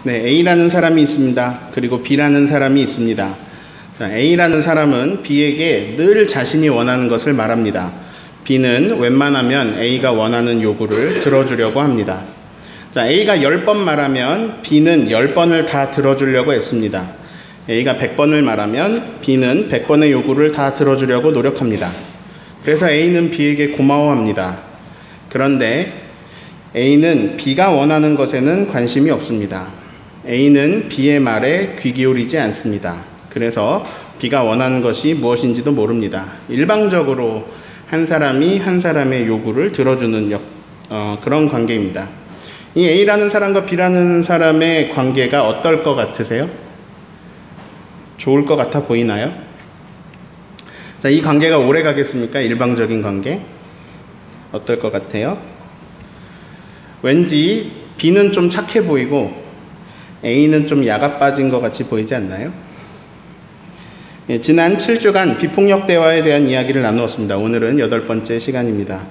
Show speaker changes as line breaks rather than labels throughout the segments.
네, A라는 사람이 있습니다. 그리고 B라는 사람이 있습니다. 자, A라는 사람은 B에게 늘 자신이 원하는 것을 말합니다. B는 웬만하면 A가 원하는 요구를 들어주려고 합니다. 자, A가 10번 말하면 B는 10번을 다 들어주려고 했습니다. A가 100번을 말하면 B는 100번의 요구를 다 들어주려고 노력합니다. 그래서 A는 B에게 고마워합니다. 그런데 A는 B가 원하는 것에는 관심이 없습니다. A는 B의 말에 귀 기울이지 않습니다. 그래서 B가 원하는 것이 무엇인지도 모릅니다. 일방적으로 한 사람이 한 사람의 요구를 들어주는 그런 관계입니다. 이 A라는 사람과 B라는 사람의 관계가 어떨 것 같으세요? 좋을 것 같아 보이나요? 자, 이 관계가 오래 가겠습니까? 일방적인 관계? 어떨 것 같아요? 왠지 B는 좀 착해 보이고 A는 좀 야가 빠진 것 같이 보이지 않나요? 예, 지난 7주간 비폭력 대화에 대한 이야기를 나누었습니다. 오늘은 8번째 시간입니다.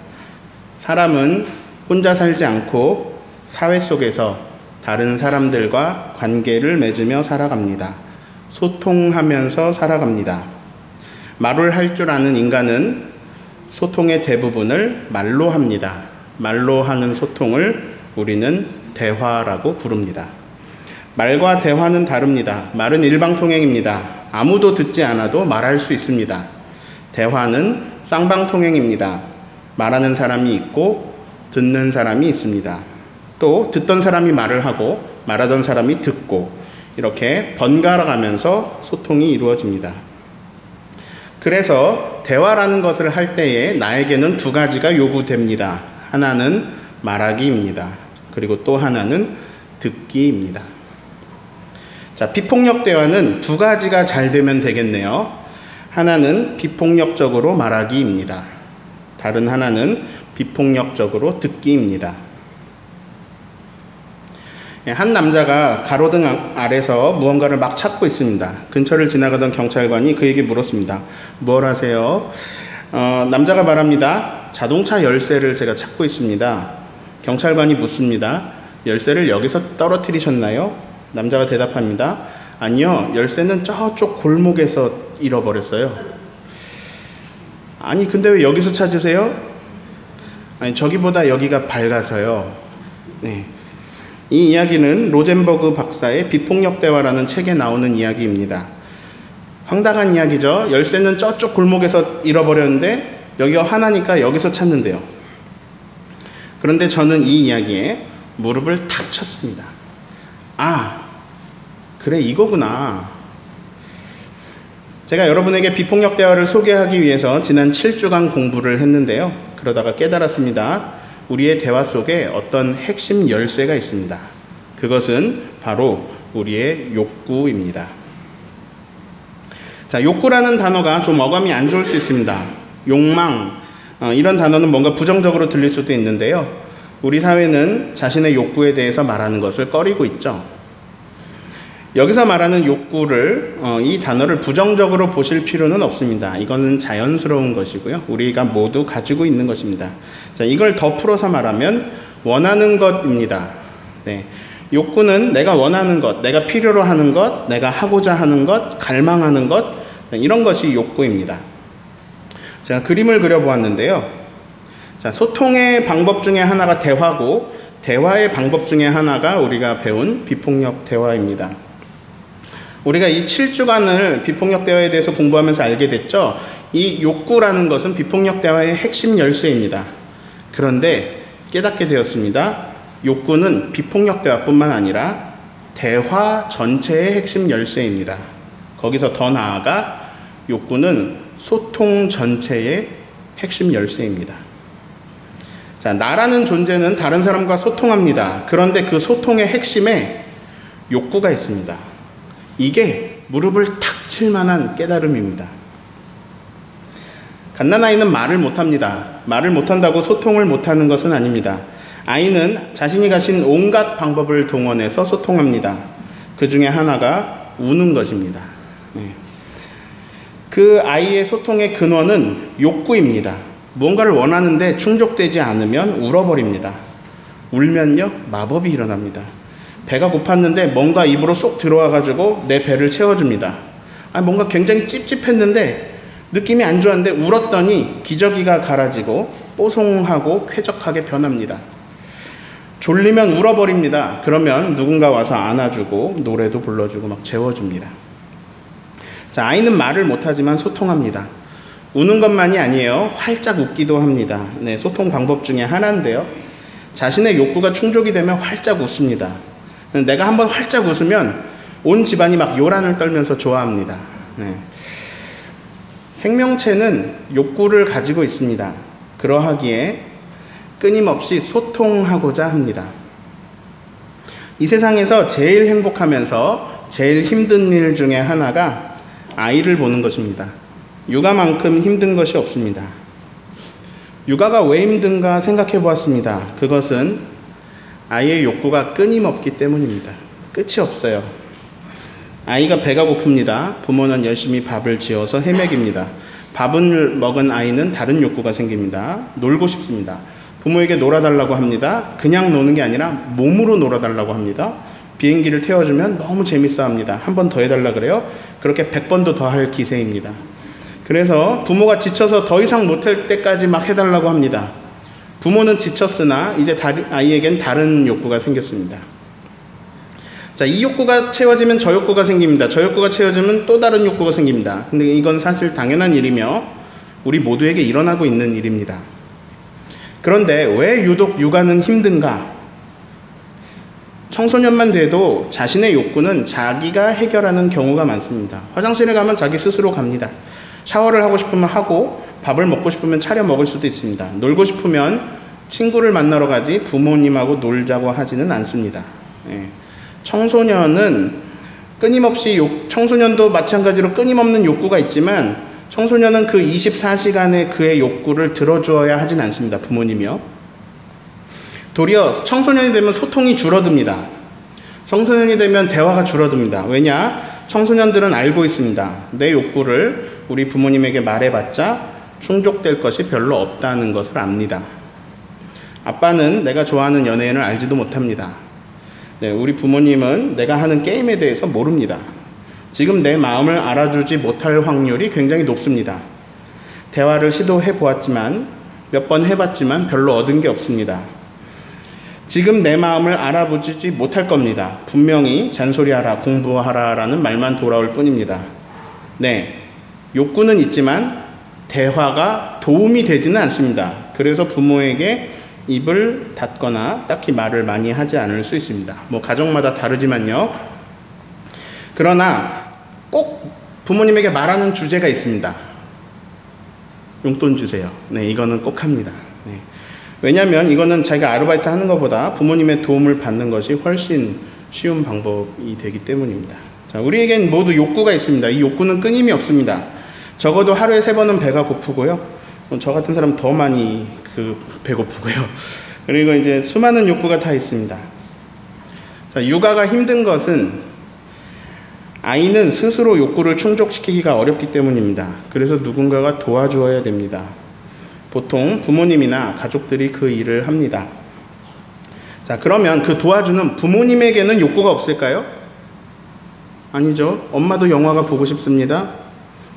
사람은 혼자 살지 않고 사회 속에서 다른 사람들과 관계를 맺으며 살아갑니다. 소통하면서 살아갑니다. 말을 할 줄 아는 인간은 소통의 대부분을 말로 합니다. 말로 하는 소통을 우리는 대화라고 부릅니다. 말과 대화는 다릅니다. 말은 일방통행입니다. 아무도 듣지 않아도 말할 수 있습니다. 대화는 쌍방통행입니다. 말하는 사람이 있고 듣는 사람이 있습니다. 또 듣던 사람이 말을 하고 말하던 사람이 듣고 이렇게 번갈아 가면서 소통이 이루어집니다. 그래서 대화라는 것을 할 때에 나에게는 두 가지가 요구됩니다. 하나는 말하기입니다. 그리고 또 하나는 듣기입니다. 자, 비폭력 대화는 두 가지가 잘 되면 되겠네요. 하나는 비폭력적으로 말하기입니다. 다른 하나는 비폭력적으로 듣기입니다. 한 남자가 가로등 아래서 무언가를 막 찾고 있습니다. 근처를 지나가던 경찰관이 그에게 물었습니다. 뭘 하세요? 남자가 말합니다. 자동차 열쇠를 제가 찾고 있습니다. 경찰관이 묻습니다. 열쇠를 여기서 떨어뜨리셨나요? 남자가 대답합니다. 아니요, 열쇠는 저쪽 골목에서 잃어버렸어요. 아니, 근데 왜 여기서 찾으세요? 아니, 저기보다 여기가 밝아서요. 네. 이 이야기는 로젠버그 박사의 비폭력 대화라는 책에 나오는 이야기입니다. 황당한 이야기죠. 열쇠는 저쪽 골목에서 잃어버렸는데 여기가 화나니까 여기서 찾는데요. 그런데 저는 이 이야기에 무릎을 탁 쳤습니다. 아, 그래, 이거구나. 제가 여러분에게 비폭력 대화를 소개하기 위해서 지난 7주간 공부를 했는데요. 그러다가 깨달았습니다. 우리의 대화 속에 어떤 핵심 열쇠가 있습니다. 그것은 바로 우리의 욕구입니다. 자, 욕구라는 단어가 좀 어감이 안 좋을 수 있습니다. 욕망, 이런 단어는 뭔가 부정적으로 들릴 수도 있는데요. 우리 사회는 자신의 욕구에 대해서 말하는 것을 꺼리고 있죠. 여기서 말하는 욕구를, 이 단어를 부정적으로 보실 필요는 없습니다. 이거는 자연스러운 것이고요. 우리가 모두 가지고 있는 것입니다. 자, 이걸 더 풀어서 말하면 원하는 것입니다. 네. 욕구는 내가 원하는 것, 내가 필요로 하는 것, 내가 하고자 하는 것, 갈망하는 것, 이런 것이 욕구입니다. 제가 그림을 그려보았는데요. 자, 소통의 방법 중에 하나가 대화고, 대화의 방법 중에 하나가 우리가 배운 비폭력 대화입니다. 우리가 이 7주간을 비폭력 대화에 대해서 공부하면서 알게 됐죠. 이 욕구라는 것은 비폭력 대화의 핵심 열쇠입니다. 그런데 깨닫게 되었습니다. 욕구는 비폭력 대화뿐만 아니라 대화 전체의 핵심 열쇠입니다. 거기서 더 나아가 욕구는 소통 전체의 핵심 열쇠입니다. 자, 나라는 존재는 다른 사람과 소통합니다. 그런데 그 소통의 핵심에 욕구가 있습니다. 이게 무릎을 탁 칠 만한 깨달음입니다. 갓난아이는 말을 못합니다. 말을 못한다고 소통을 못하는 것은 아닙니다. 아이는 자신이 가진 온갖 방법을 동원해서 소통합니다. 그 중에 하나가 우는 것입니다. 그 아이의 소통의 근원은 욕구입니다. 무언가를 원하는데 충족되지 않으면 울어버립니다. 울면요, 마법이 일어납니다. 배가 고팠는데 뭔가 입으로 쏙 들어와가지고 내 배를 채워줍니다. 뭔가 굉장히 찝찝했는데 느낌이 안 좋았는데 울었더니 기저귀가 갈아지고 뽀송하고 쾌적하게 변합니다. 졸리면 울어버립니다. 그러면 누군가 와서 안아주고 노래도 불러주고 막 재워줍니다. 자, 아이는 말을 못하지만 소통합니다. 우는 것만이 아니에요. 활짝 웃기도 합니다. 네, 소통 방법 중에 하나인데요. 자신의 욕구가 충족이 되면 활짝 웃습니다. 내가 한번 활짝 웃으면 온 집안이 막 요란을 떨면서 좋아합니다. 네. 생명체는 욕구를 가지고 있습니다. 그러하기에 끊임없이 소통하고자 합니다. 이 세상에서 제일 행복하면서 제일 힘든 일 중에 하나가 아이를 보는 것입니다. 육아만큼 힘든 것이 없습니다. 육아가 왜 힘든가 생각해 보았습니다. 그것은 아이의 욕구가 끊임없기 때문입니다. 끝이 없어요. 아이가 배가 고픕니다. 부모는 열심히 밥을 지어서 헤매깁니다. 밥을 먹은 아이는 다른 욕구가 생깁니다. 놀고 싶습니다. 부모에게 놀아달라고 합니다. 그냥 노는 게 아니라 몸으로 놀아달라고 합니다. 비행기를 태워주면 너무 재밌어 합니다. 한 번 더 해달라 그래요. 그렇게 100번도 더 할 기세입니다. 그래서 부모가 지쳐서 더 이상 못할 때까지 막 해달라고 합니다. 부모는 지쳤으나 이제 아이에겐 다른 욕구가 생겼습니다. 자, 이 욕구가 채워지면 저 욕구가 생깁니다. 저 욕구가 채워지면 또 다른 욕구가 생깁니다. 근데 이건 사실 당연한 일이며 우리 모두에게 일어나고 있는 일입니다. 그런데 왜 유독 육아는 힘든가? 청소년만 돼도 자신의 욕구는 자기가 해결하는 경우가 많습니다. 화장실에 가면 자기 스스로 갑니다. 샤워를 하고 싶으면 하고 밥을 먹고 싶으면 차려 먹을 수도 있습니다. 놀고 싶으면 친구를 만나러 가지 부모님하고 놀자고 하지는 않습니다. 청소년은 끊임없이 청소년도 마찬가지로 끊임없는 욕구가 있지만 청소년은 그 24시간의 그의 욕구를 들어주어야 하진 않습니다. 부모님이요. 도리어 청소년이 되면 소통이 줄어듭니다. 청소년이 되면 대화가 줄어듭니다. 왜냐? 청소년들은 알고 있습니다. 내 욕구를 우리 부모님에게 말해봤자 충족될 것이 별로 없다는 것을 압니다. 아빠는 내가 좋아하는 연예인을 알지도 못합니다. 네, 우리 부모님은 내가 하는 게임에 대해서 모릅니다. 지금 내 마음을 알아주지 못할 확률이 굉장히 높습니다. 대화를 시도해 보았지만 몇 번 해봤지만 별로 얻은 게 없습니다. 지금 내 마음을 알아보지 못할 겁니다. 분명히 잔소리하라, 공부하라 라는 말만 돌아올 뿐입니다. 네, 욕구는 있지만 대화가 도움이 되지는 않습니다. 그래서 부모에게 입을 닫거나 딱히 말을 많이 하지 않을 수 있습니다. 가정마다 다르지만요. 그러나 꼭 부모님에게 말하는 주제가 있습니다. 용돈 주세요. 네, 이거는 꼭 합니다. 네. 왜냐하면 이거는 자기가 아르바이트 하는 것보다 부모님의 도움을 받는 것이 훨씬 쉬운 방법이 되기 때문입니다. 자, 우리에겐 모두 욕구가 있습니다. 이 욕구는 끊임이 없습니다. 적어도 하루에 3번은 배가 고프고요. 저 같은 사람은 더 많이 배고프고요. 그리고 이제 수많은 욕구가 다 있습니다. 자, 육아가 힘든 것은 아이는 스스로 욕구를 충족시키기가 어렵기 때문입니다. 그래서 누군가가 도와주어야 됩니다. 보통 부모님이나 가족들이 그 일을 합니다. 자, 그러면 그 도와주는 부모님에게는 욕구가 없을까요? 아니죠. 엄마도 영화가 보고 싶습니다.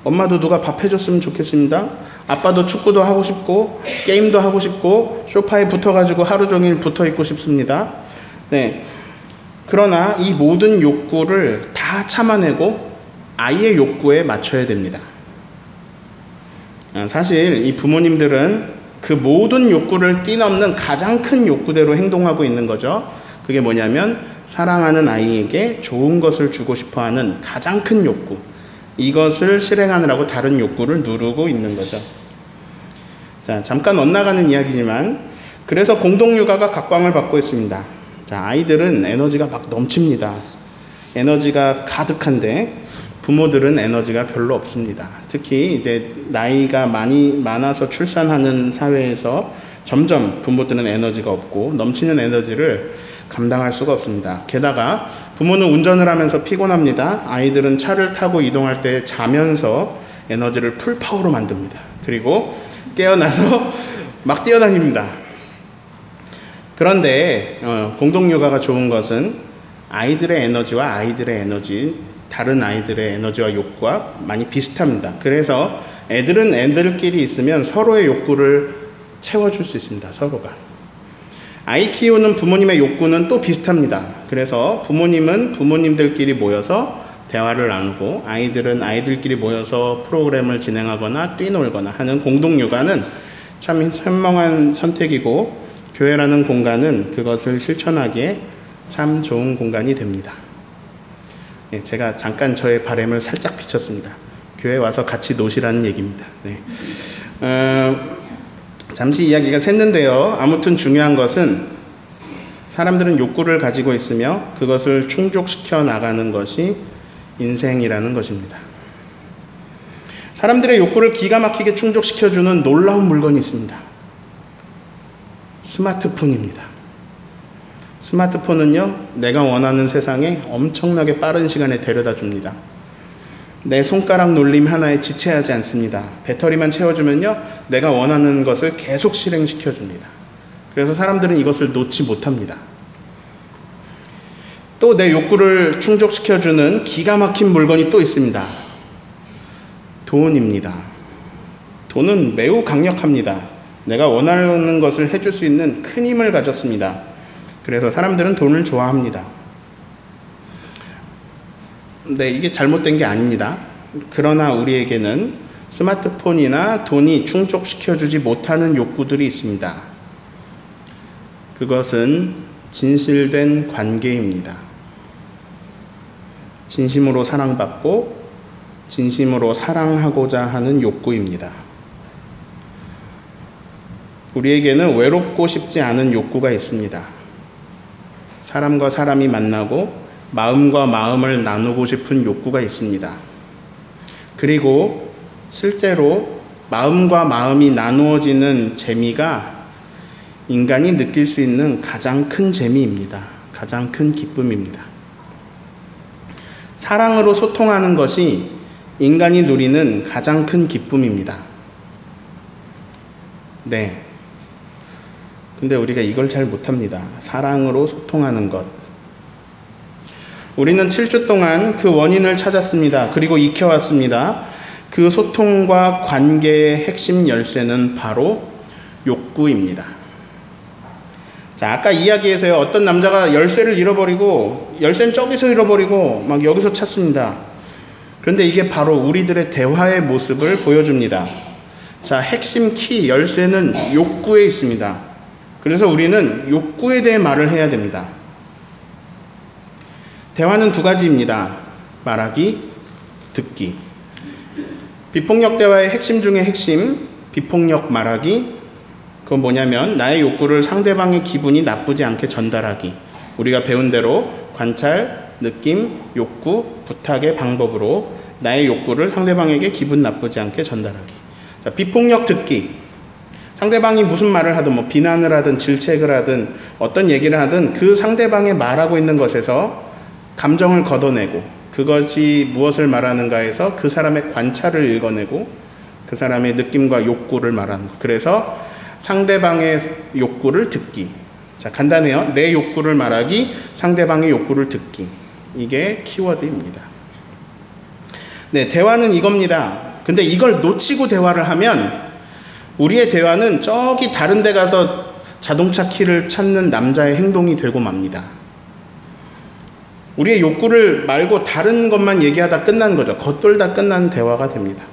엄마도 누가 밥 해줬으면 좋겠습니다. 아빠도 축구도 하고 싶고 게임도 하고 싶고 소파에 붙어가지고 하루 종일 붙어있고 싶습니다. 네. 그러나 이 모든 욕구를 다 참아내고 아이의 욕구에 맞춰야 됩니다. 사실 이 부모님들은 그 모든 욕구를 뛰넘는 가장 큰 욕구대로 행동하고 있는 거죠. 그게 뭐냐면 사랑하는 아이에게 좋은 것을 주고 싶어하는 가장 큰 욕구, 이것을 실행하느라고 다른 욕구를 누르고 있는 거죠. 자, 잠깐 엇나가는 이야기지만 그래서 공동육아가 각광을 받고 있습니다. 자, 아이들은 에너지가 막 넘칩니다. 에너지가 가득한데 부모들은 에너지가 별로 없습니다. 특히 이제 나이가 많아서 출산하는 사회에서 점점 부모들은 에너지가 없고 넘치는 에너지를 감당할 수가 없습니다. 게다가 부모는 운전을 하면서 피곤합니다. 아이들은 차를 타고 이동할 때 자면서 에너지를 풀파워로 만듭니다. 그리고 깨어나서 막 뛰어다닙니다. 그런데 공동육아가 좋은 것은 아이들의 에너지와 아이들의 에너지, 다른 아이들의 에너지와 욕구가 많이 비슷합니다. 그래서 애들은 애들끼리 있으면 서로의 욕구를 채워줄 수 있습니다. 서로가. 아이 키우는 부모님의 욕구는 또 비슷합니다. 그래서 부모님은 부모님들끼리 모여서 대화를 나누고 아이들은 아이들끼리 모여서 프로그램을 진행하거나 뛰놀거나 하는 공동 육아는 참 현명한 선택이고, 교회라는 공간은 그것을 실천하기에 참 좋은 공간이 됩니다. 예, 제가 잠깐 저의 바람을 살짝 비쳤습니다. 교회 와서 같이 노시라는 얘기입니다. 네. 잠시 이야기가 샜는데요. 아무튼 중요한 것은 사람들은 욕구를 가지고 있으며 그것을 충족시켜 나가는 것이 인생이라는 것입니다. 사람들의 욕구를 기가 막히게 충족시켜주는 놀라운 물건이 있습니다. 스마트폰입니다. 스마트폰은요, 내가 원하는 세상에 엄청나게 빠른 시간에 데려다 줍니다. 내 손가락 놀림 하나에 지체하지 않습니다. 배터리만 채워주면요, 내가 원하는 것을 계속 실행시켜 줍니다. 그래서 사람들은 이것을 놓지 못합니다. 또 내 욕구를 충족시켜주는 기가 막힌 물건이 또 있습니다. 돈입니다. 돈은 매우 강력합니다. 내가 원하는 것을 해줄 수 있는 큰 힘을 가졌습니다. 그래서 사람들은 돈을 좋아합니다. 네, 이게 잘못된 게 아닙니다. 그러나 우리에게는 스마트폰이나 돈이 충족시켜주지 못하는 욕구들이 있습니다. 그것은 진실된 관계입니다. 진심으로 사랑받고 진심으로 사랑하고자 하는 욕구입니다. 우리에게는 외롭고 싶지 않은 욕구가 있습니다. 사람과 사람이 만나고 마음과 마음을 나누고 싶은 욕구가 있습니다. 그리고 실제로 마음과 마음이 나누어지는 재미가 인간이 느낄 수 있는 가장 큰 재미입니다. 가장 큰 기쁨입니다. 사랑으로 소통하는 것이 인간이 누리는 가장 큰 기쁨입니다. 네. 근데 우리가 이걸 잘 못합니다. 사랑으로 소통하는 것. 우리는 7주 동안 그 원인을 찾았습니다. 그리고 익혀왔습니다. 그 소통과 관계의 핵심 열쇠는 바로 욕구입니다. 자, 아까 이야기에서요, 어떤 남자가 열쇠를 잃어버리고, 열쇠는 저기서 잃어버리고, 막 여기서 찾습니다. 그런데 이게 바로 우리들의 대화의 모습을 보여줍니다. 자, 핵심 키, 열쇠는 욕구에 있습니다. 그래서 우리는 욕구에 대해 말을 해야 됩니다. 대화는 두 가지입니다. 말하기, 듣기. 비폭력 대화의 핵심 중에 핵심, 비폭력 말하기. 그건 뭐냐면 나의 욕구를 상대방의 기분이 나쁘지 않게 전달하기. 우리가 배운 대로 관찰, 느낌, 욕구, 부탁의 방법으로 나의 욕구를 상대방에게 기분 나쁘지 않게 전달하기. 자, 비폭력 듣기. 상대방이 무슨 말을 하든 뭐 비난을 하든 질책을 하든 어떤 얘기를 하든 그 상대방이 말하고 있는 것에서 감정을 걷어내고 그것이 무엇을 말하는가에서 그 사람의 관찰을 읽어내고 그 사람의 느낌과 욕구를 말하는 것. 그래서 상대방의 욕구를 듣기. 자, 간단해요. 내 욕구를 말하기, 상대방의 욕구를 듣기. 이게 키워드입니다. 네, 대화는 이겁니다. 근데 이걸 놓치고 대화를 하면 우리의 대화는 저기 다른 데 가서 자동차 키를 찾는 남자의 행동이 되고 맙니다. 우리의 욕구를 말고 다른 것만 얘기하다 끝난 거죠. 겉돌다 끝난 대화가 됩니다.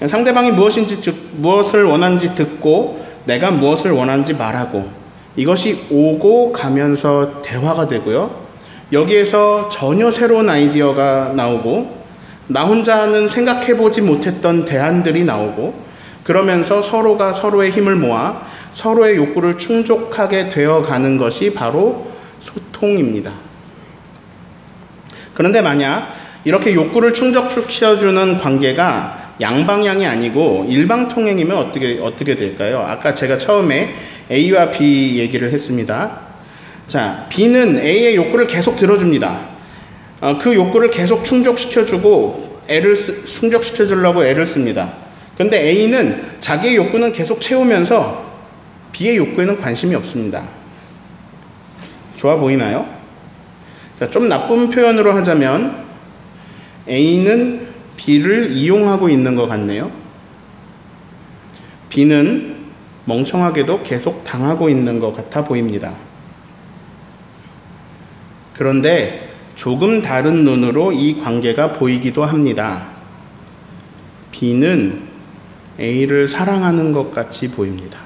상대방이 무엇을 원하는지 듣고 내가 무엇을 원하는지 말하고 이것이 오고 가면서 대화가 되고요. 여기에서 전혀 새로운 아이디어가 나오고 나 혼자는 생각해보지 못했던 대안들이 나오고 그러면서 서로가 서로의 힘을 모아 서로의 욕구를 충족하게 되어가는 것이 바로 소통입니다. 그런데 만약 이렇게 욕구를 충족시켜주는 관계가 양방향이 아니고 일방통행이면 어떻게 될까요? 아까 제가 처음에 A와 B 얘기를 했습니다. 자, B는 A의 욕구를 계속 들어줍니다. 그 욕구를 계속 충족시켜주고 충족시켜주려고 애를 씁니다. 근데 A는 자기의 욕구는 계속 채우면서 B의 욕구에는 관심이 없습니다. 좋아 보이나요? 자, 좀 나쁜 표현으로 하자면 A는 B를 이용하고 있는 것 같네요. B는 멍청하게도 계속 당하고 있는 것 같아 보입니다. 그런데 조금 다른 눈으로 이 관계가 보이기도 합니다. B는 A를 사랑하는 것 같이 보입니다.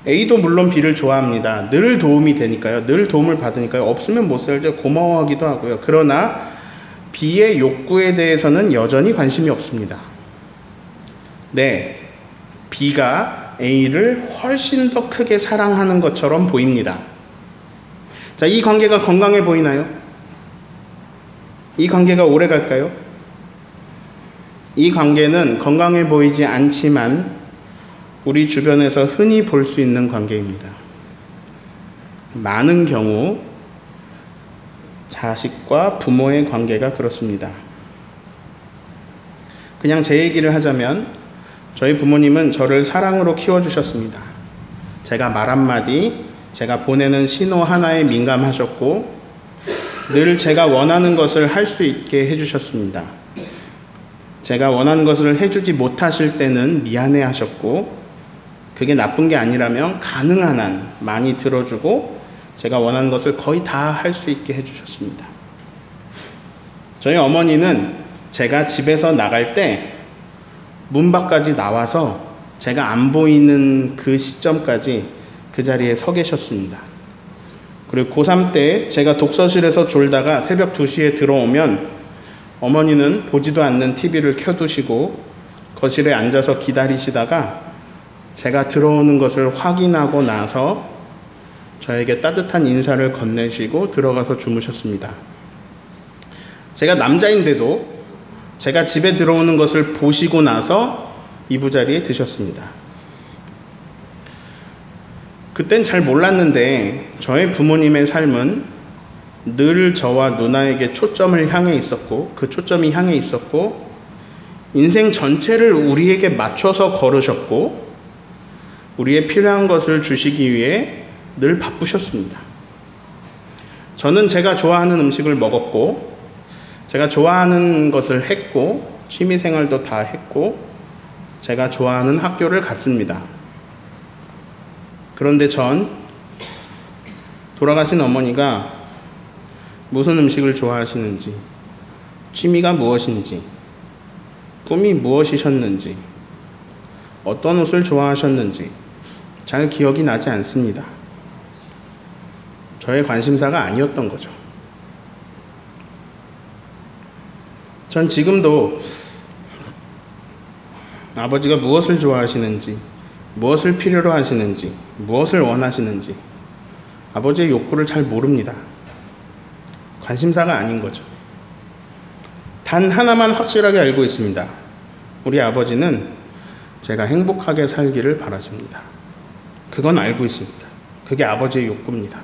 A도 물론 B를 좋아합니다. 늘 도움이 되니까요. 늘 도움을 받으니까요. 없으면 못 살죠. 고마워하기도 하고요. 그러나 B의 욕구에 대해서는 여전히 관심이 없습니다. 네, B가 A를 훨씬 더 크게 사랑하는 것처럼 보입니다. 자, 이 관계가 건강해 보이나요? 이 관계가 오래 갈까요? 이 관계는 건강해 보이지 않지만 우리 주변에서 흔히 볼 수 있는 관계입니다. 많은 경우 자식과 부모의 관계가 그렇습니다. 그냥 제 얘기를 하자면 저희 부모님은 저를 사랑으로 키워주셨습니다. 제가 말 한마디, 제가 보내는 신호 하나에 민감하셨고 늘 제가 원하는 것을 할 수 있게 해주셨습니다. 제가 원하는 것을 해주지 못하실 때는 미안해 하셨고 그게 나쁜 게 아니라면 가능한 한 많이 들어주고 제가 원하는 것을 거의 다 할 수 있게 해주셨습니다. 저희 어머니는 제가 집에서 나갈 때 문 밖까지 나와서 제가 안 보이는 그 시점까지 그 자리에 서 계셨습니다. 그리고 고3 때 제가 독서실에서 졸다가 새벽 2시에 들어오면 어머니는 보지도 않는 TV를 켜두시고 거실에 앉아서 기다리시다가 제가 들어오는 것을 확인하고 나서 저에게 따뜻한 인사를 건네시고 들어가서 주무셨습니다. 제가 남자인데도 제가 집에 들어오는 것을 보시고 나서 이부자리에 드셨습니다. 그땐 잘 몰랐는데 저의 부모님의 삶은 늘 저와 누나에게 초점을 향해 있었고 그 초점이 향해 있었고 인생 전체를 우리에게 맞춰서 걸으셨고 우리의 필요한 것을 주시기 위해 늘 바쁘셨습니다. 저는 제가 좋아하는 음식을 먹었고 제가 좋아하는 것을 했고 취미생활도 다 했고 제가 좋아하는 학교를 갔습니다. 그런데 전 돌아가신 어머니가 무슨 음식을 좋아하시는지, 취미가 무엇인지, 꿈이 무엇이셨는지, 어떤 옷을 좋아하셨는지 잘 기억이 나지 않습니다. 저의 관심사가 아니었던 거죠. 전 지금도 아버지가 무엇을 좋아하시는지, 무엇을 필요로 하시는지, 무엇을 원하시는지 아버지의 욕구를 잘 모릅니다. 관심사가 아닌 거죠. 단 하나만 확실하게 알고 있습니다. 우리 아버지는 제가 행복하게 살기를 바라십니다. 그건 알고 있습니다. 그게 아버지의 욕구입니다.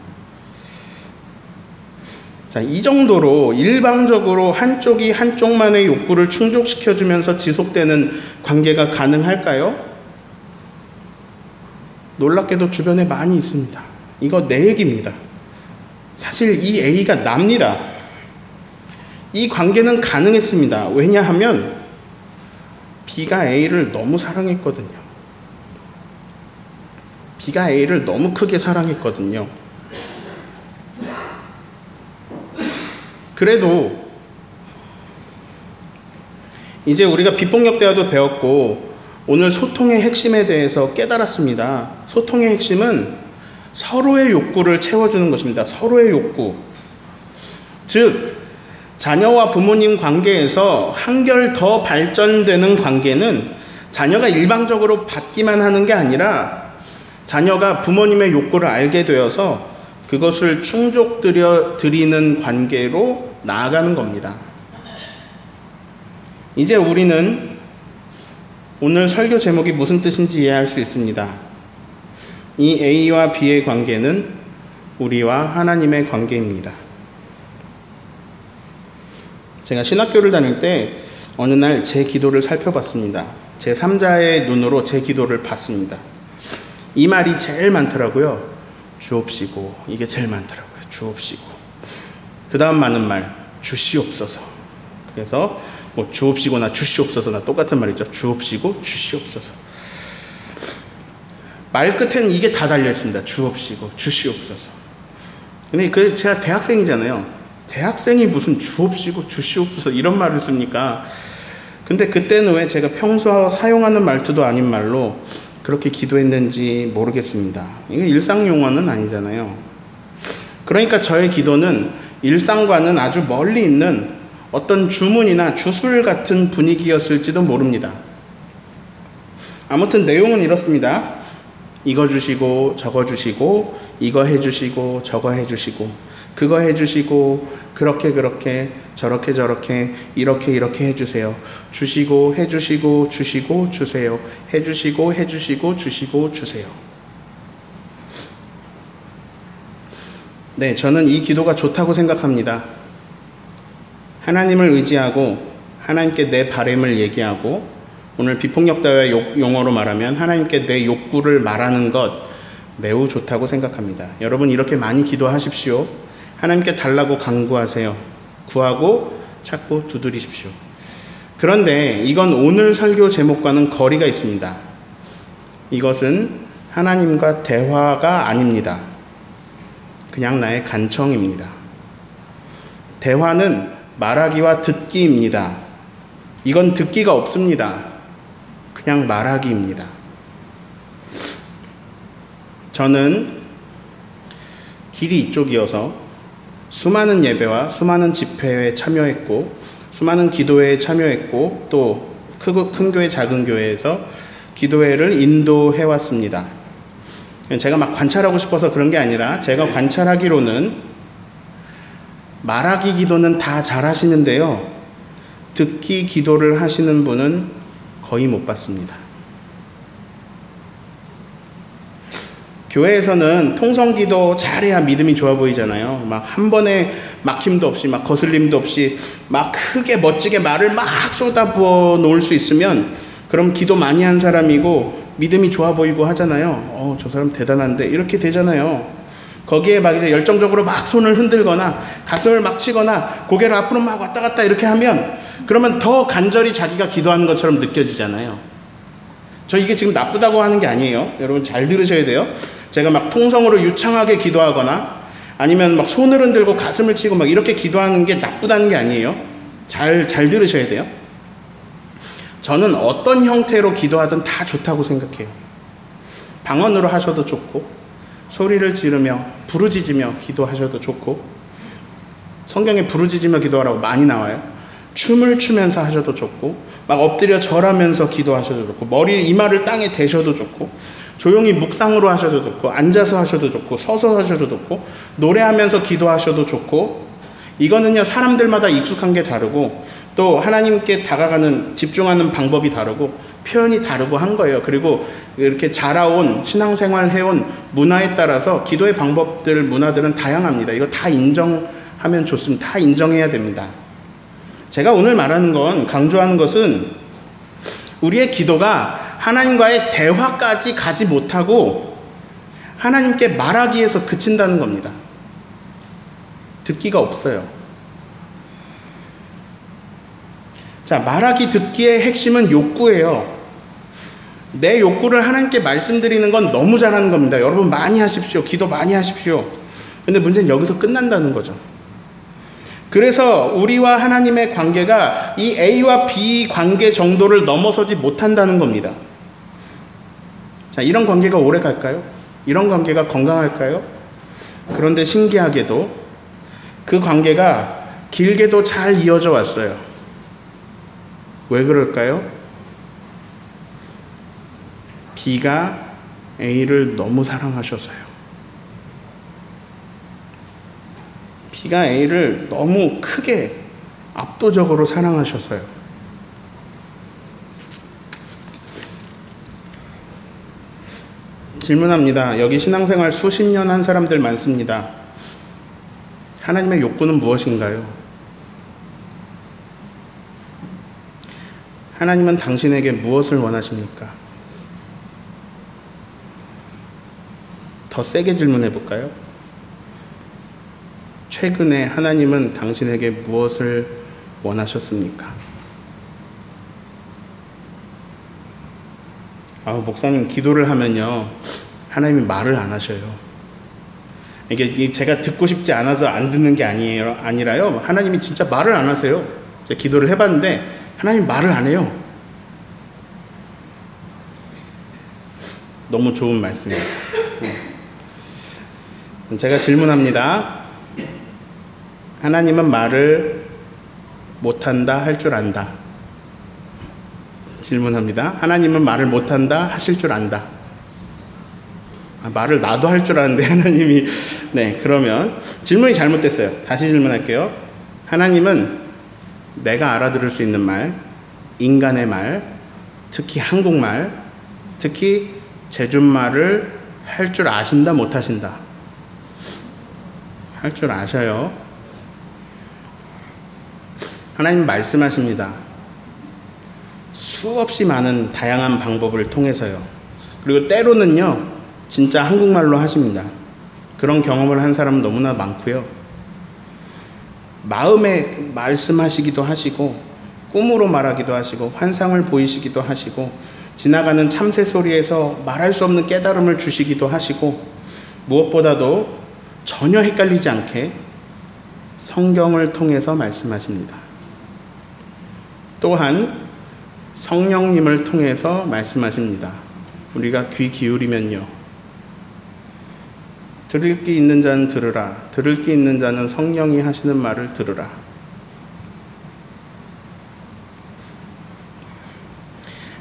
자, 이 정도로 일방적으로 한쪽이 한쪽만의 욕구를 충족시켜주면서 지속되는 관계가 가능할까요? 놀랍게도 주변에 많이 있습니다. 이거 내 얘기입니다. 사실 이 A가 납니다. 이 관계는 가능했습니다. 왜냐하면 B가 A를 너무 사랑했거든요. B가 A를 너무 크게 사랑했거든요. 그래도 이제 우리가 비폭력 대화도 배웠고 오늘 소통의 핵심에 대해서 깨달았습니다. 소통의 핵심은 서로의 욕구를 채워주는 것입니다. 서로의 욕구. 즉 자녀와 부모님 관계에서 한결 더 발전되는 관계는 자녀가 일방적으로 받기만 하는 게 아니라 자녀가 부모님의 욕구를 알게 되어서 그것을 충족드리는 관계로 나아가는 겁니다. 이제 우리는 오늘 설교 제목이 무슨 뜻인지 이해할 수 있습니다. 이 A와 B의 관계는 우리와 하나님의 관계입니다. 제가 신학교를 다닐 때 어느 날 제 기도를 살펴봤습니다. 제 3자의 눈으로 제 기도를 봤습니다. 이 말이 제일 많더라고요. 주옵시고, 이게 제일 많더라고요. 주옵시고. 그 다음 많은 말, 주시옵소서. 그래서 뭐 주옵시고나 주시옵소서나 똑같은 말이죠. 주옵시고 주시옵소서. 말 끝에는 이게 다 달려있습니다. 주옵시고 주시옵소서. 근데 제가 대학생이잖아요. 대학생이 무슨 주옵시고 주시옵소서 이런 말을 씁니까? 근데 그때는 왜 제가 평소 사용하는 말투도 아닌 말로 그렇게 기도했는지 모르겠습니다. 이게 일상 용어는 아니잖아요. 그러니까 저의 기도는 일상과는 아주 멀리 있는 어떤 주문이나 주술 같은 분위기였을지도 모릅니다. 아무튼 내용은 이렇습니다. 이거 주시고 저거 주시고 이거 해주시고 저거 해주시고 그거 해주시고 그렇게 저렇게 이렇게 해주세요. 주시고 해주시고 주시고 주세요. 해주시고 주시고 주세요. 네, 저는 이 기도가 좋다고 생각합니다. 하나님을 의지하고 하나님께 내 바람을 얘기하고, 오늘 비폭력다의 용어로 말하면 하나님께 내 욕구를 말하는 것 매우 좋다고 생각합니다. 여러분 이렇게 많이 기도하십시오. 하나님께 달라고 간구하세요. 구하고 찾고 두드리십시오. 그런데 이건 오늘 설교 제목과는 거리가 있습니다. 이것은 하나님과 대화가 아닙니다. 그냥 나의 간청입니다. 대화는 말하기와 듣기입니다. 이건 듣기가 없습니다. 그냥 말하기입니다. 저는 길이 이쪽이어서 수많은 예배와 수많은 집회에 참여했고, 수많은 기도회에 참여했고, 또 큰 교회 작은 교회에서 기도회를 인도해왔습니다. 제가 막 관찰하고 싶어서 그런 게 아니라, 제가 관찰하기로는 말하기 기도는 다 잘하시는데요, 듣기 기도를 하시는 분은 거의 못 봤습니다. 교회에서는 통성기도 잘해야 믿음이 좋아 보이잖아요. 막 한 번에 막힘도 없이, 막 거슬림도 없이, 막 크게 멋지게 말을 막 쏟아부어 놓을 수 있으면 그럼 기도 많이 한 사람이고 믿음이 좋아 보이고 하잖아요. 저 사람 대단한데 이렇게 되잖아요. 거기에 막 이제 열정적으로 막 손을 흔들거나 가슴을 막 치거나 고개를 앞으로 막 왔다 갔다 이렇게 하면, 그러면 더 간절히 자기가 기도하는 것처럼 느껴지잖아요. 저 이게 지금 나쁘다고 하는 게 아니에요. 여러분 잘 들으셔야 돼요. 제가 막 통성으로 유창하게 기도하거나 아니면 막 손을 흔들고 가슴을 치고 막 이렇게 기도하는 게 나쁘다는 게 아니에요. 잘 들으셔야 돼요. 저는 어떤 형태로 기도하든 다 좋다고 생각해요. 방언으로 하셔도 좋고, 소리를 지르며 부르짖으며 기도하셔도 좋고, 성경에 부르짖으며 기도하라고 많이 나와요. 춤을 추면서 하셔도 좋고, 막 엎드려 절하면서 기도하셔도 좋고, 이마를 땅에 대셔도 좋고, 조용히 묵상으로 하셔도 좋고, 앉아서 하셔도 좋고, 서서 하셔도 좋고, 노래하면서 기도하셔도 좋고, 이거는요 사람들마다 익숙한 게 다르고, 또 하나님께 다가가는 집중하는 방법이 다르고 표현이 다르고 한 거예요. 그리고 이렇게 자라온 신앙생활 해온 문화에 따라서 기도의 방법들, 문화들은 다양합니다. 이거 다 인정하면 좋습니다. 다 인정해야 됩니다. 제가 오늘 말하는 건, 강조하는 것은 우리의 기도가 하나님과의 대화까지 가지 못하고 하나님께 말하기에서 그친다는 겁니다. 듣기가 없어요. 자, 말하기 듣기의 핵심은 욕구예요. 내 욕구를 하나님께 말씀드리는 건 너무 잘하는 겁니다. 여러분 많이 하십시오. 기도 많이 하십시오. 근데 문제는 여기서 끝난다는 거죠. 그래서 우리와 하나님의 관계가 이 A와 B 관계 정도를 넘어서지 못한다는 겁니다. 자, 이런 관계가 오래 갈까요? 이런 관계가 건강할까요? 그런데 신기하게도 그 관계가 길게도 잘 이어져 왔어요. 왜 그럴까요? B가 A를 너무 사랑하셔서요. B가 A를 너무 크게 압도적으로 사랑하셔서요. 질문합니다. 여기 신앙생활 수십 년 한 사람들 많습니다. 하나님의 욕구는 무엇인가요? 하나님은 당신에게 무엇을 원하십니까? 더 세게 질문해 볼까요? 최근에 하나님은 당신에게 무엇을 원하셨습니까? 목사님 기도를 하면요 하나님이 말을 안 하셔요. 이게 제가 듣고 싶지 않아서 안 듣는 게 아니라요 하나님이 진짜 말을 안 하세요. 제가 기도를 해봤는데 하나님이 말을 안 해요. 너무 좋은 말씀이에요. 제가 질문합니다. 하나님은 말을 못한다, 할 줄 안다. 질문합니다. 하나님은 말을 못한다, 하실 줄 안다. 말을 나도 할 줄 아는데 하나님이 네 그러면 질문이 잘못됐어요. 다시 질문할게요. 하나님은 내가 알아들을 수 있는 말, 인간의 말, 특히 한국말, 특히 제주말을 할 줄 아신다, 못하신다? 할 줄 아셔요. 하나님 말씀하십니다. 수없이 많은 다양한 방법을 통해서요. 그리고 때로는요 진짜 한국말로 하십니다. 그런 경험을 한 사람은 너무나 많고요. 마음에 말씀하시기도 하시고 꿈으로 말하기도 하시고 환상을 보이시기도 하시고 지나가는 참새 소리에서 말할 수 없는 깨달음을 주시기도 하시고 무엇보다도 전혀 헷갈리지 않게 성경을 통해서 말씀하십니다. 또한 성령님을 통해서 말씀하십니다. 우리가 귀 기울이면요 들을 게 있는 자는 들으라. 들을 게 있는 자는 성령이 하시는 말을 들으라.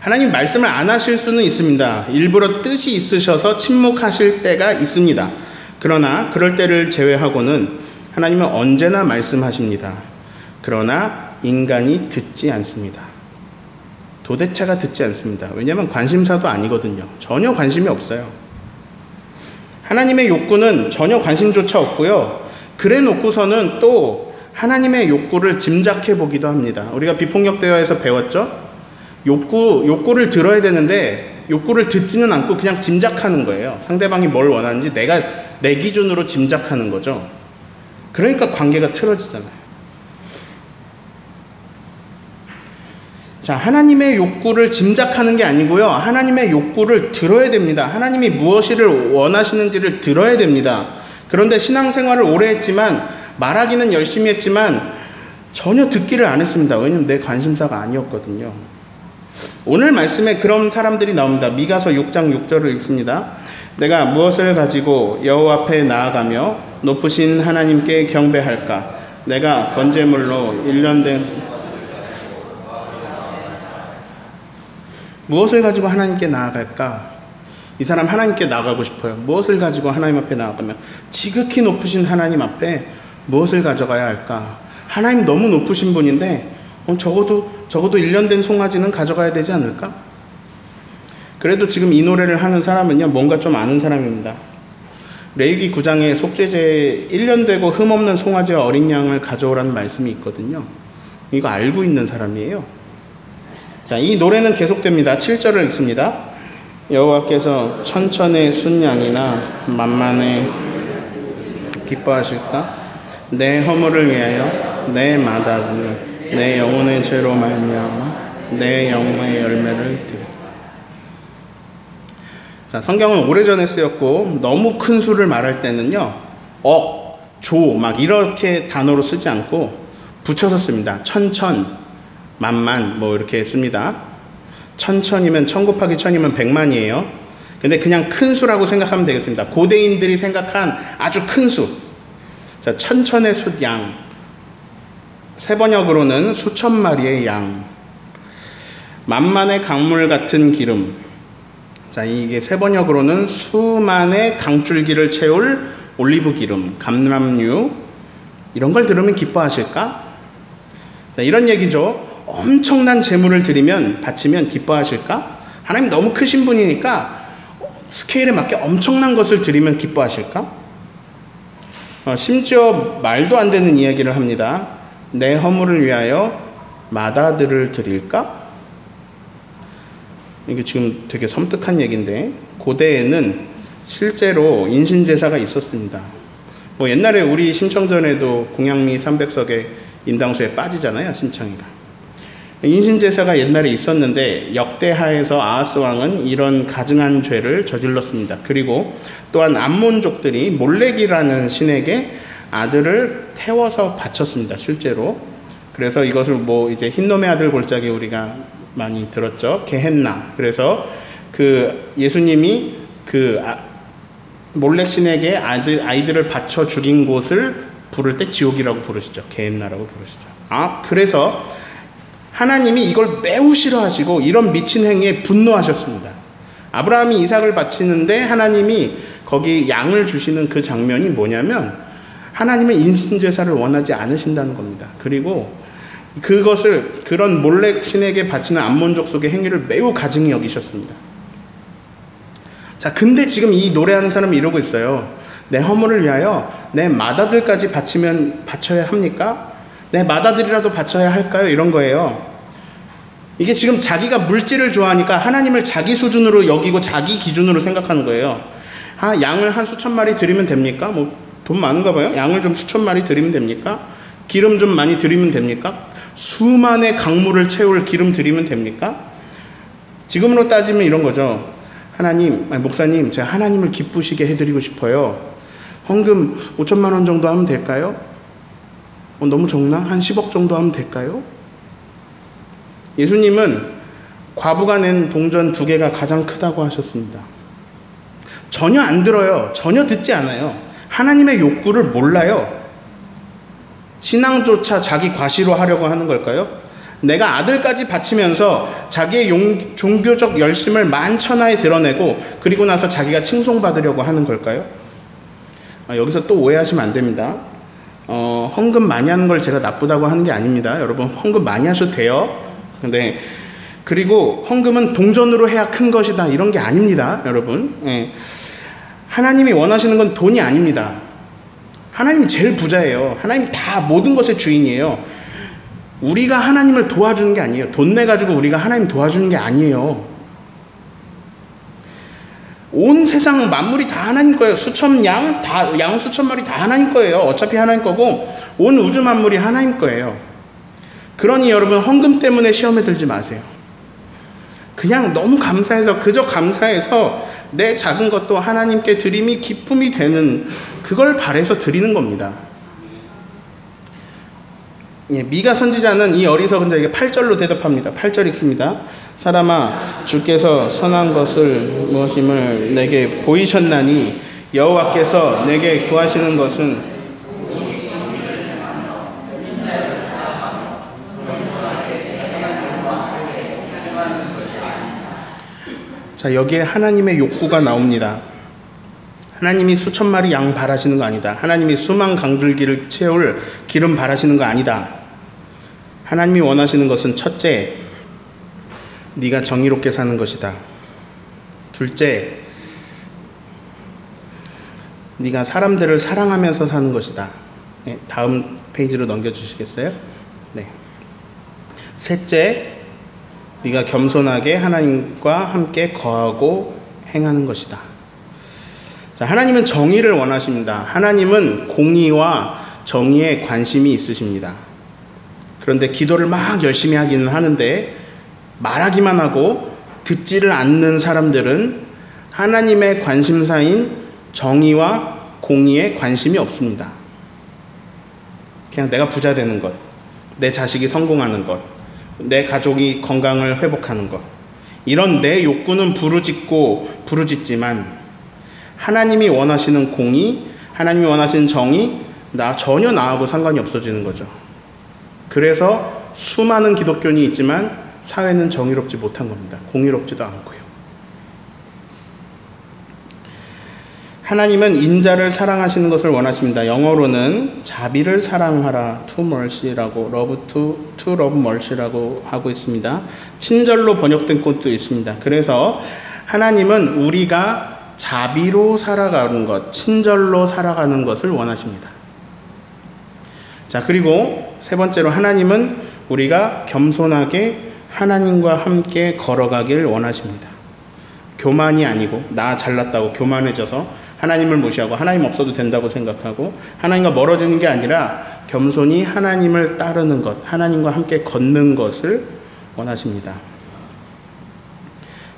하나님 말씀을 안 하실 수는 있습니다. 일부러 뜻이 있으셔서 침묵하실 때가 있습니다. 그러나 그럴 때를 제외하고는 하나님은 언제나 말씀하십니다. 그러나 인간이 듣지 않습니다. 도대체가 듣지 않습니다. 왜냐하면 관심사도 아니거든요. 전혀 관심이 없어요. 하나님의 욕구는 전혀 관심조차 없고요. 그래 놓고서는 또 하나님의 욕구를 짐작해 보기도 합니다. 우리가 비폭력 대화에서 배웠죠? 욕구를 들어야 되는데 욕구를 듣지는 않고 그냥 짐작하는 거예요. 상대방이 뭘 원하는지 내가 내 기준으로 짐작하는 거죠. 그러니까 관계가 틀어지잖아요. 자, 하나님의 욕구를 짐작하는 게 아니고요. 하나님의 욕구를 들어야 됩니다. 하나님이 무엇을 원하시는지를 들어야 됩니다. 그런데 신앙생활을 오래 했지만 말하기는 열심히 했지만 전혀 듣기를 안 했습니다. 왜냐하면 내 관심사가 아니었거든요. 오늘 말씀에 그런 사람들이 나옵니다. 미가서 6장 6절을 읽습니다. 내가 무엇을 가지고 여호와 앞에 나아가며 높으신 하나님께 경배할까? 내가 번제물로 1년 된 무엇을 가지고 하나님께 나아갈까? 이 사람 하나님께 나아가고 싶어요. 무엇을 가지고 하나님 앞에 나아가면 지극히 높으신 하나님 앞에 무엇을 가져가야 할까? 하나님 너무 높으신 분인데 적어도 1년 된 송아지는 가져가야 되지 않을까? 그래도 지금 이 노래를 하는 사람은요 뭔가 좀 아는 사람입니다. 레위기 9장에 속죄제에 1년 되고 흠없는 송아지와 어린 양을 가져오라는 말씀이 있거든요. 이거 알고 있는 사람이에요. 자, 이 노래는 계속됩니다. 7절을 읽습니다. 여호와께서 천천의 순양이나 만만에 기뻐하실까? 내 허물을 위하여 내 마다를 내 영혼의 죄로 말미암아 내 영혼의 열매를 드리. 자, 성경은 오래전에 쓰였고 너무 큰 수를 말할 때는요 조 막 이렇게 단어로 쓰지 않고 붙여서 씁니다. 천천 만만 뭐 이렇게 씁니다. 천천이면 1000 곱하기 1000이면 100만이에요. 근데 그냥 큰 수라고 생각하면 되겠습니다. 고대인들이 생각한 아주 큰 수. 자, 천천의 숫양. 세번역으로는 수천 마리의 양. 만만의 강물 같은 기름. 자, 이게 세번역으로는 수만의 강줄기를 채울 올리브 기름, 감람류. 이런 걸 들으면 기뻐하실까? 자, 이런 얘기죠. 엄청난 재물을 바치면 기뻐하실까? 하나님 너무 크신 분이니까 스케일에 맞게 엄청난 것을 드리면 기뻐하실까? 심지어 말도 안 되는 이야기를 합니다. 내 허물을 위하여 마다들을 드릴까? 이게 지금 되게 섬뜩한 얘기인데 고대에는 실제로 인신제사가 있었습니다. 뭐 옛날에 우리 심청전에도 공양미 300석의 인당수에 빠지잖아요, 심청이가. 인신제사가 옛날에 있었는데 역대하에서 아하스 왕은 이런 가증한 죄를 저질렀습니다. 그리고 또한 암몬족들이 몰렉이라는 신에게 아들을 태워서 바쳤습니다, 실제로. 그래서 이것을 뭐 이제 흰놈의 아들 골짜기 우리가 많이 들었죠. 게헨나. 그래서 그 예수님이 그 몰렉 신에게 아이들을 바쳐 죽인 곳을 부를 때 지옥이라고 부르시죠. 게헨나라고 부르시죠. 그래서 하나님이 이걸 매우 싫어하시고 이런 미친 행위에 분노하셨습니다. 아브라함이 이삭을 바치는데 하나님이 거기 양을 주시는 그 장면이 뭐냐면 하나님은 인신제사를 원하지 않으신다는 겁니다. 그리고 그것을 그런 몰렉 신에게 바치는 암몬족 속의 행위를 매우 가증히 여기셨습니다. 자, 근데 지금 이 노래하는 사람이 이러고 있어요. 내 허물을 위하여 내 맏아들까지 바쳐야 합니까? 내 맏아들이라도 바쳐야 할까요? 이런 거예요. 이게 지금 자기가 물질을 좋아하니까 하나님을 자기 수준으로 여기고 자기 기준으로 생각하는 거예요. 양을 한 수천 마리 드리면 됩니까? 뭐 돈 많은가 봐요. 양을 좀 수천 마리 드리면 됩니까? 기름 좀 많이 드리면 됩니까? 수만의 강물을 채울 기름 드리면 됩니까? 지금으로 따지면 이런 거죠. 목사님, 제가 하나님을 기쁘시게 해드리고 싶어요. 헌금 5천만 원 정도 하면 될까요? 너무 적나? 한 10억 정도 하면 될까요? 예수님은 과부가 낸 동전 2개가 가장 크다고 하셨습니다. 전혀 안 들어요. 전혀 듣지 않아요. 하나님의 욕구를 몰라요. 신앙조차 자기 과시로 하려고 하는 걸까요? 내가 아들까지 바치면서 자기의 종교적 열심을 만천하에 드러내고 그리고 나서 자기가 칭송받으려고 하는 걸까요? 여기서 또 오해하시면 안 됩니다. 헌금 많이 하는 걸 제가 나쁘다고 하는 게 아닙니다. 여러분 헌금 많이 하셔도 돼요. 근데 그리고 헌금은 동전으로 해야 큰 것이다 이런 게 아닙니다. 여러분. 하나님이 원하시는 건 돈이 아닙니다. 하나님이 제일 부자예요. 하나님 다 모든 것의 주인이에요. 우리가 하나님을 도와주는 게 아니에요. 돈 내가지고 우리가 하나님 도와주는 게 아니에요. 온 세상 만물이 다 하나님 거예요. 양 수천 마리 다 하나님 거예요. 어차피 하나님 거고 온 우주 만물이 하나님 거예요. 그러니 여러분 헌금 때문에 시험에 들지 마세요. 그냥 너무 감사해서 그저 감사해서 내 작은 것도 하나님께 드림이 기쁨이 되는 그걸 바라서 드리는 겁니다. 미가 선지자는 이 어리석은 자에게 8절로 대답합니다. 8절 읽습니다. 사람아, 주께서 선한 것을 무엇임을 내게 보이셨나니 여호와께서 내게 구하시는 것은 자, 여기에 하나님의 욕구가 나옵니다. 하나님이 수천 마리 양 바라시는 거 아니다. 하나님이 수만 강줄기를 채울 기름 바라시는 거 아니다. 하나님이 원하시는 것은 첫째, 네가 정의롭게 사는 것이다. 둘째, 네가 사람들을 사랑하면서 사는 것이다. 네, 다음 페이지로 넘겨주시겠어요? 네. 셋째, 네가 겸손하게 하나님과 함께 거하고 행하는 것이다. 자, 하나님은 정의를 원하십니다. 하나님은 공의와 정의에 관심이 있으십니다. 그런데 기도를 막 열심히 하기는 하는데 말하기만 하고 듣지를 않는 사람들은 하나님의 관심사인 정의와 공의에 관심이 없습니다. 그냥 내가 부자 되는 것, 내 자식이 성공하는 것, 내 가족이 건강을 회복하는 것, 이런 내 욕구는 부르짖지만 하나님이 원하시는 공의, 하나님이 원하시는 정의, 전혀 나하고 상관이 없어지는 거죠. 그래서 수많은 기독교인이 있지만 사회는 정의롭지 못한 겁니다. 공의롭지도 않고요. 하나님은 인자를 사랑하시는 것을 원하십니다. 영어로는 자비를 사랑하라, to mercy라고, to love mercy라고 하고 있습니다. 친절로 번역된 곳도 있습니다. 그래서 하나님은 우리가 자비로 살아가는 것, 친절로 살아가는 것을 원하십니다. 자, 그리고 세 번째로 하나님은 우리가 겸손하게 하나님과 함께 걸어가길 원하십니다. 교만이 아니고 나 잘났다고 교만해져서 하나님을 무시하고 하나님 없어도 된다고 생각하고 하나님과 멀어지는 게 아니라 겸손히 하나님을 따르는 것, 하나님과 함께 걷는 것을 원하십니다.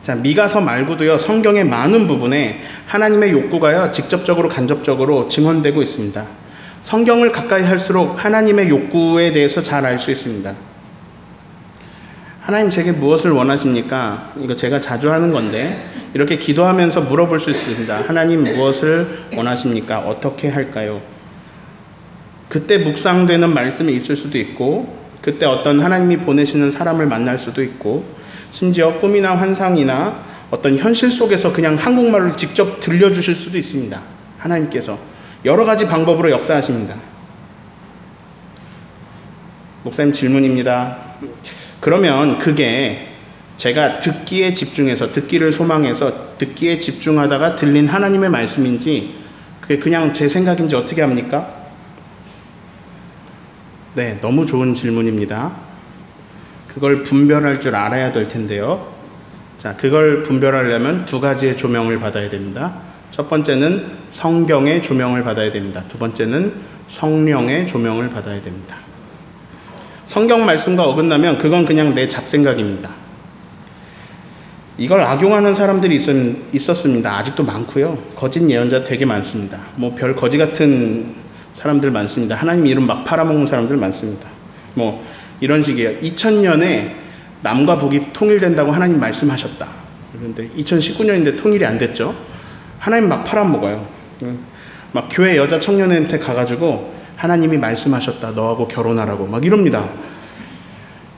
자, 미가서 말고도요, 성경의 많은 부분에 하나님의 욕구가요, 직접적으로 간접적으로 증언되고 있습니다. 성경을 가까이 할수록 하나님의 욕구에 대해서 잘 알 수 있습니다. 하나님 제게 무엇을 원하십니까? 이거 제가 자주 하는 건데 이렇게 기도하면서 물어볼 수 있습니다. 하나님 무엇을 원하십니까? 어떻게 할까요? 그때 묵상되는 말씀이 있을 수도 있고 그때 어떤 하나님이 보내시는 사람을 만날 수도 있고 심지어 꿈이나 환상이나 어떤 현실 속에서 그냥 한국말을 직접 들려주실 수도 있습니다. 하나님께서 여러 가지 방법으로 역사하십니다. 목사님 질문입니다. 그러면 그게 제가 듣기에 집중해서 듣기를 소망해서 듣기에 집중하다가 들린 하나님의 말씀인지 그게 그냥 제 생각인지 어떻게 합니까? 네, 너무 좋은 질문입니다. 그걸 분별할 줄 알아야 될 텐데요. 자, 그걸 분별하려면 두 가지의 조명을 받아야 됩니다. 첫 번째는 성경의 조명을 받아야 됩니다. 두 번째는 성령의 조명을 받아야 됩니다. 성경 말씀과 어긋나면 그건 그냥 내 잡생각입니다. 이걸 악용하는 사람들이 있었습니다. 아직도 많고요. 거짓 예언자 되게 많습니다. 뭐 별 거지 같은 사람들 많습니다. 하나님 이름 막 팔아먹는 사람들 많습니다. 뭐 이런 식이에요. 2000년에 남과 북이 통일된다고 하나님 말씀하셨다. 그런데 2019년인데 통일이 안 됐죠. 하나님 막 팔아먹어요. 막 교회 여자 청년한테 가가지고 하나님이 말씀하셨다. 너하고 결혼하라고 막 이럽니다.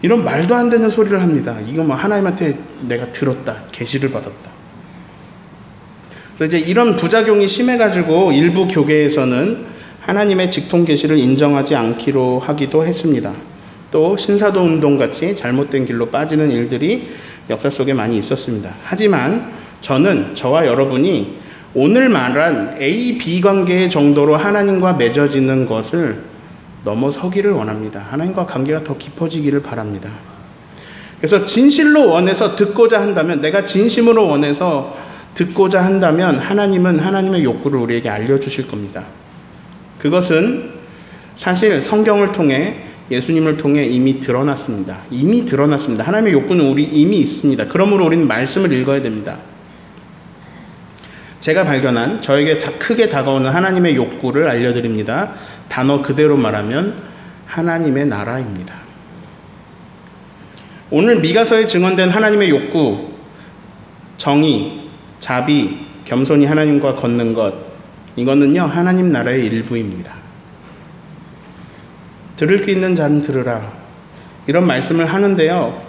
이런 말도 안 되는 소리를 합니다. 이거 뭐 하나님한테 내가 들었다. 계시를 받았다. 그래서 이제 이런 부작용이 심해가지고 일부 교계에서는 하나님의 직통 계시를 인정하지 않기로 하기도 했습니다. 또 신사도 운동같이 잘못된 길로 빠지는 일들이 역사 속에 많이 있었습니다. 하지만 저는 저와 여러분이 오늘 말한 A, B 관계 정도로 하나님과 맺어지는 것을 넘어서기를 원합니다. 하나님과 관계가 더 깊어지기를 바랍니다. 그래서 진실로 원해서 듣고자 한다면, 내가 진심으로 원해서 듣고자 한다면 하나님은 하나님의 욕구를 우리에게 알려주실 겁니다. 그것은 사실 성경을 통해 예수님을 통해 이미 드러났습니다. 이미 드러났습니다. 하나님의 욕구는 우리 이미 있습니다. 그러므로 우리는 말씀을 읽어야 됩니다. 제가 발견한 저에게 크게 다가오는 하나님의 욕구를 알려드립니다. 단어 그대로 말하면 하나님의 나라입니다. 오늘 미가서에 증언된 하나님의 욕구, 정의, 자비, 겸손히 하나님과 걷는 것, 이거는요 하나님 나라의 일부입니다. 들을 귀 있는 자는 들으라, 이런 말씀을 하는데요,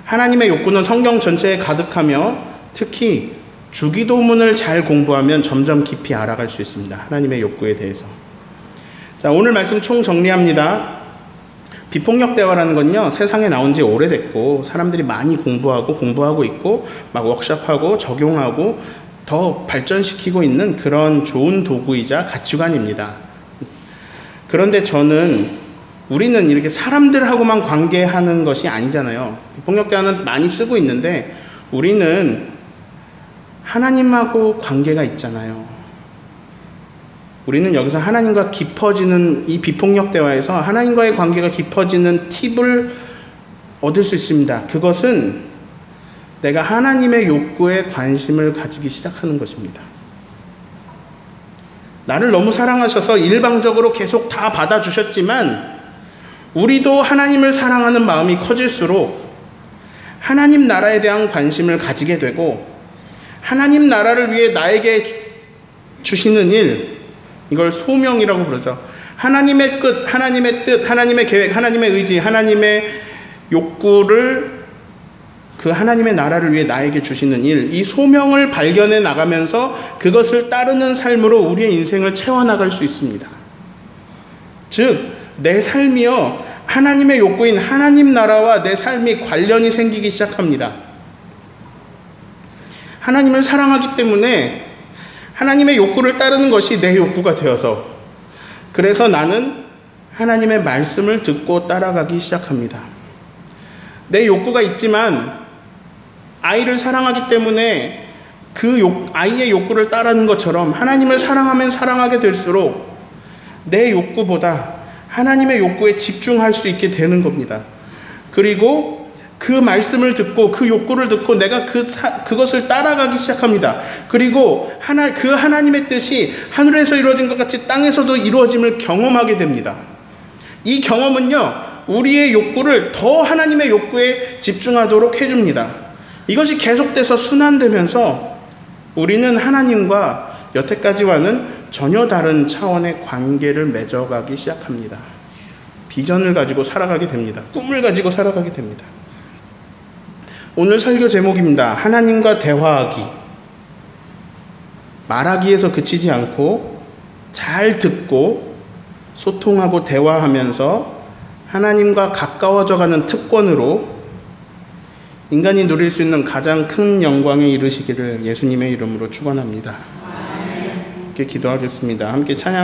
하나님의 욕구는 성경 전체에 가득하며 특히 주기도문을 잘 공부하면 점점 깊이 알아갈 수 있습니다. 하나님의 욕구에 대해서. 자, 오늘 말씀 총 정리합니다. 비폭력 대화라는 건요, 세상에 나온 지 오래됐고 사람들이 많이 공부하고 있고 막 워크숍하고 적용하고 더 발전시키고 있는 그런 좋은 도구이자 가치관입니다. 그런데 우리는 이렇게 사람들하고만 관계하는 것이 아니잖아요. 비폭력 대화는 많이 쓰고 있는데 우리는 하나님하고 관계가 있잖아요. 우리는 여기서 하나님과 깊어지는 이 비폭력 대화에서 하나님과의 관계가 깊어지는 팁을 얻을 수 있습니다. 그것은 내가 하나님의 욕구에 관심을 가지기 시작하는 것입니다. 나를 너무 사랑하셔서 일방적으로 계속 다 받아주셨지만 우리도 하나님을 사랑하는 마음이 커질수록 하나님 나라에 대한 관심을 가지게 되고 하나님 나라를 위해 나에게 주시는 일, 이걸 소명이라고 부르죠. 하나님의 끝, 하나님의 뜻, 하나님의 계획, 하나님의 의지, 하나님의 욕구를 그 하나님의 나라를 위해 나에게 주시는 일, 이 소명을 발견해 나가면서 그것을 따르는 삶으로 우리의 인생을 채워나갈 수 있습니다. 즉 내 삶이요 하나님의 욕구인 하나님 나라와 내 삶이 관련이 생기기 시작합니다. 하나님을 사랑하기 때문에 하나님의 욕구를 따르는 것이 내 욕구가 되어서, 그래서 나는 하나님의 말씀을 듣고 따라가기 시작합니다. 내 욕구가 있지만 아이를 사랑하기 때문에 아이의 욕구를 따르는 것처럼 하나님을 사랑하면 사랑하게 될수록 내 욕구보다 하나님의 욕구에 집중할 수 있게 되는 겁니다. 그리고 그 말씀을 듣고 그 욕구를 듣고 내가 그것을 따라가기 시작합니다. 그리고 그 하나님의 뜻이 하늘에서 이루어진 것 같이 땅에서도 이루어짐을 경험하게 됩니다. 이 경험은요, 우리의 욕구를 더 하나님의 욕구에 집중하도록 해줍니다. 이것이 계속돼서 순환되면서 우리는 하나님과 여태까지와는 전혀 다른 차원의 관계를 맺어가기 시작합니다. 비전을 가지고 살아가게 됩니다. 꿈을 가지고 살아가게 됩니다. 오늘 설교 제목입니다. 하나님과 대화하기. 말하기에서 그치지 않고 잘 듣고 소통하고 대화하면서 하나님과 가까워져가는 특권으로 인간이 누릴 수 있는 가장 큰 영광에 이르시기를 예수님의 이름으로 축원합니다. 함께 기도하겠습니다. 함께 찬양.